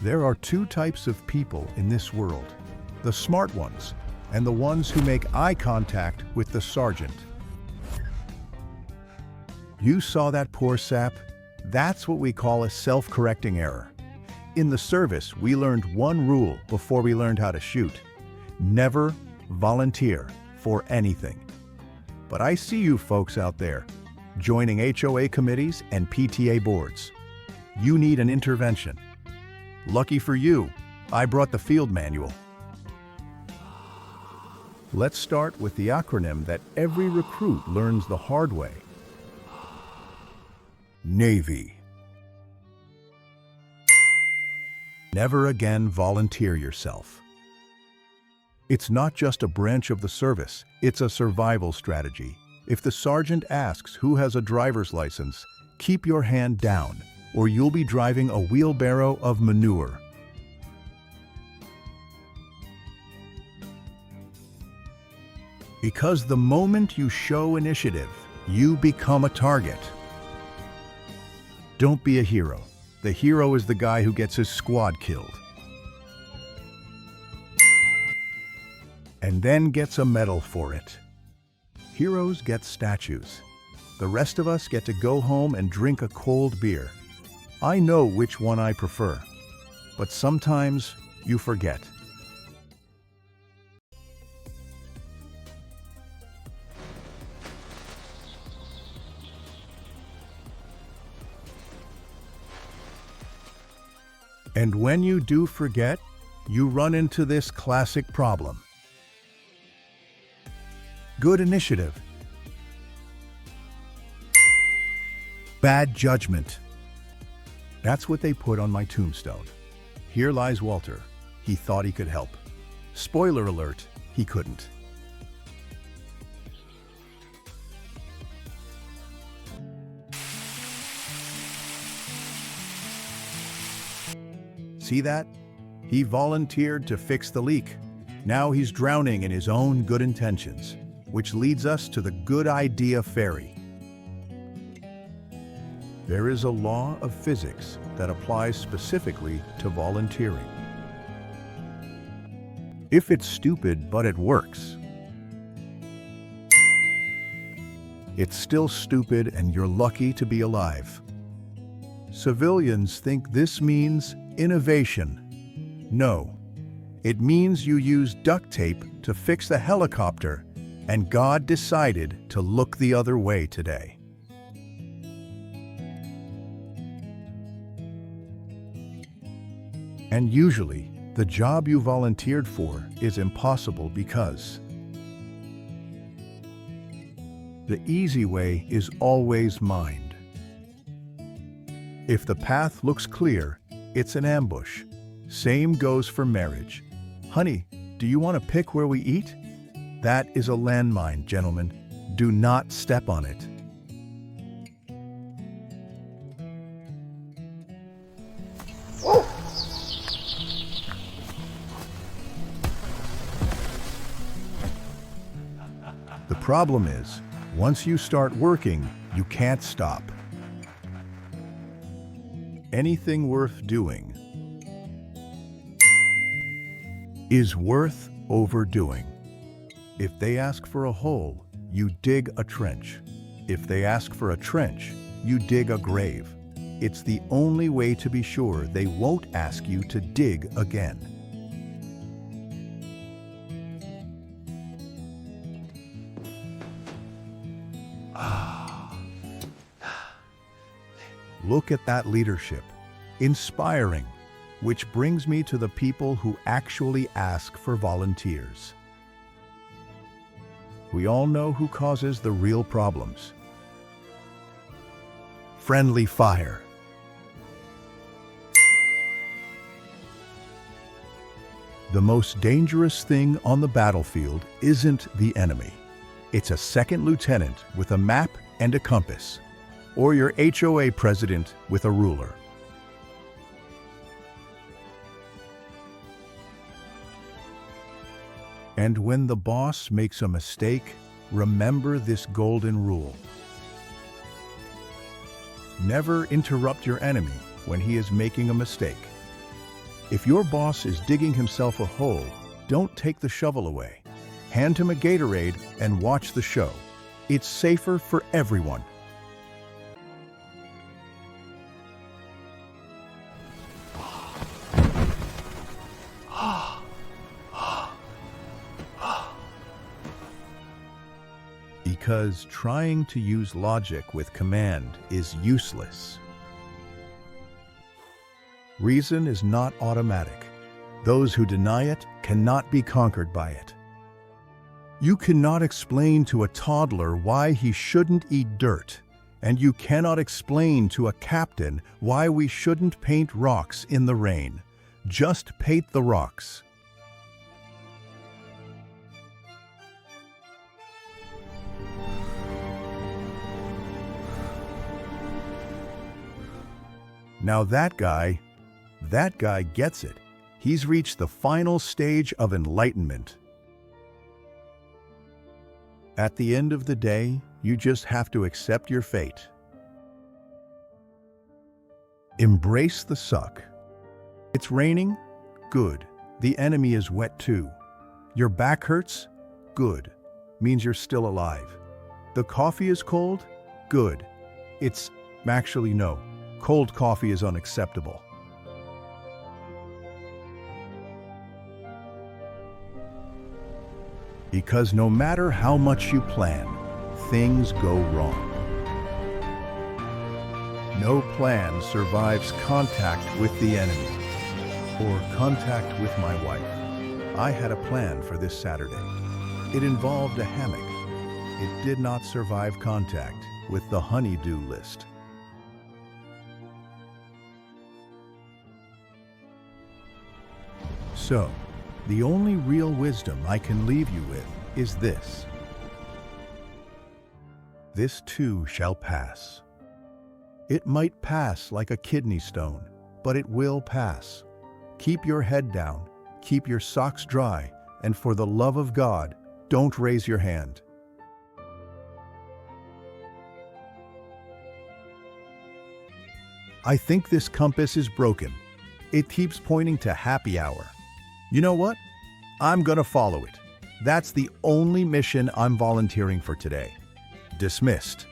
There are two types of people in this world: the smart ones and the ones who make eye contact with the sergeant. You saw that poor sap? That's what we call a self-correcting error. In the service, we learned one rule before we learned how to shoot: never volunteer for anything. But I see you folks out there, joining HOA committees and PTA boards. You need an intervention. Lucky for you, I brought the field manual. Let's start with the acronym that every recruit learns the hard way. Navy. Never again volunteer yourself. It's not just a branch of the service, it's a survival strategy. If the sergeant asks who has a driver's license, keep your hand down, or you'll be driving a wheelbarrow of manure. Because the moment you show initiative, you become a target. Don't be a hero. The hero is the guy who gets his squad killed and then gets a medal for it. Heroes get statues. The rest of us get to go home and drink a cold beer. I know which one I prefer, but sometimes you forget. And when you do forget, you run into this classic problem. Good initiative. Bad judgment. That's what they put on my tombstone. Here lies Walter. He thought he could help. Spoiler alert, he couldn't. See that? He volunteered to fix the leak. Now he's drowning in his own good intentions, which leads us to the good idea fairy. There is a law of physics that applies specifically to volunteering. If it's stupid but it works, it's still stupid and you're lucky to be alive. Civilians think this means innovation. No, it means you use duct tape to fix the helicopter, and God decided to look the other way today. And usually, the job you volunteered for is impossible because the easy way is always mined. If the path looks clear, it's an ambush. Same goes for marriage. Honey, do you want to pick where we eat? That is a landmine, gentlemen. Do not step on it. The problem is, once you start working, you can't stop. Anything worth doing is worth overdoing. If they ask for a hole, you dig a trench. If they ask for a trench, you dig a grave. It's the only way to be sure they won't ask you to dig again. Look at that leadership. Inspiring. Which brings me to the people who actually ask for volunteers. We all know who causes the real problems. Friendly fire. The most dangerous thing on the battlefield isn't the enemy. It's a second lieutenant with a map and a compass, or your HOA president with a ruler. And when the boss makes a mistake, remember this golden rule. Never interrupt your enemy when he is making a mistake. If your boss is digging himself a hole, don't take the shovel away. Hand him a Gatorade and watch the show. It's safer for everyone. Because trying to use logic with command is useless. Reason is not automatic. Those who deny it cannot be conquered by it. You cannot explain to a toddler why he shouldn't eat dirt, and you cannot explain to a captain why we shouldn't paint rocks in the rain. Just paint the rocks. Now that guy gets it. He's reached the final stage of enlightenment. At the end of the day, you just have to accept your fate. Embrace the suck. It's raining? Good. The enemy is wet too. Your back hurts? Good. Means you're still alive. The coffee is cold? Good. Actually no. Cold coffee is unacceptable. Because no matter how much you plan, things go wrong. No plan survives contact with the enemy or contact with my wife. I had a plan for this Saturday. It involved a hammock. It did not survive contact with the honey-do list. So, the only real wisdom I can leave you with is this. This too shall pass. It might pass like a kidney stone, but it will pass. Keep your head down, keep your socks dry, and for the love of God, don't raise your hand. I think this compass is broken. It keeps pointing to happy hour. You know what? I'm gonna follow it. That's the only mission I'm volunteering for today. Dismissed.